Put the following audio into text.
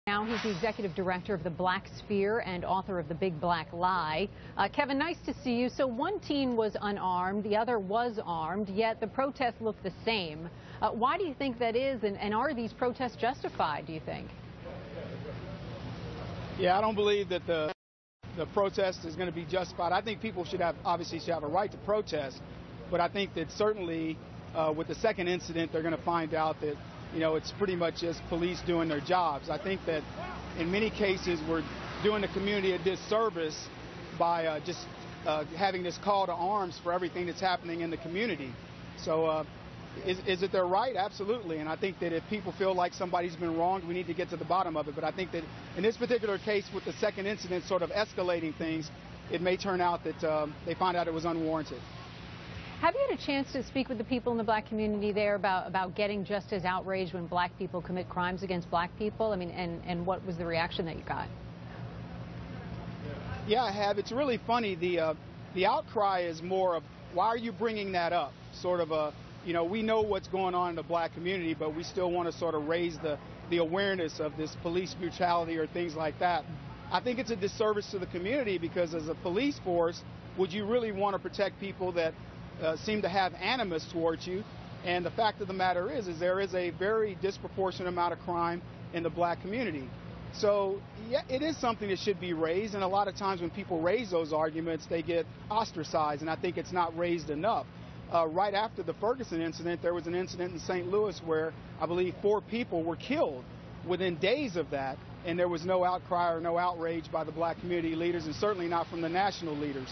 Now he's the executive director of the Black Sphere and author of The Big Black Lie. Kevin, nice to see you. So one teen was unarmed, the other was armed, yet the protests look the same. Why do you think that is, and are these protests justified, do you think? Yeah, I don't believe that the protest is going to be justified. I think people obviously should have a right to protest, but I think that certainly with the second incident, they're going to find out that it's pretty much just police doing their jobs. I think that in many cases we're doing the community a disservice by just having this call to arms for everything that's happening in the community. So is it their right? Absolutely. And I think that if people feel like somebody's been wronged, we need to get to the bottom of it. But I think that in this particular case, with the second incident sort of escalating things, it may turn out that they find out it was unwarranted. Have you had a chance to speak with the people in the black community there about getting just as outraged when black people commit crimes against black people? I mean, and what was the reaction that you got? Yeah, I have. It's really funny. The outcry is more of, why are you bringing that up? Sort of a, we know what's going on in the black community, but we still want to sort of raise the awareness of this police brutality or things like that. I think it's a disservice to the community, because as a police force, would you really want to protect people that seem to have animus towards you? And the fact of the matter is there is a very disproportionate amount of crime in the black community. So yeah, it is something that should be raised, and a lot of times when people raise those arguments, they get ostracized, and I think it's not raised enough. Right after the Ferguson incident, there was an incident in St. Louis where I believe 4 people were killed within days of that, and there was no outcry or no outrage by the black community leaders, and certainly not from the national leaders.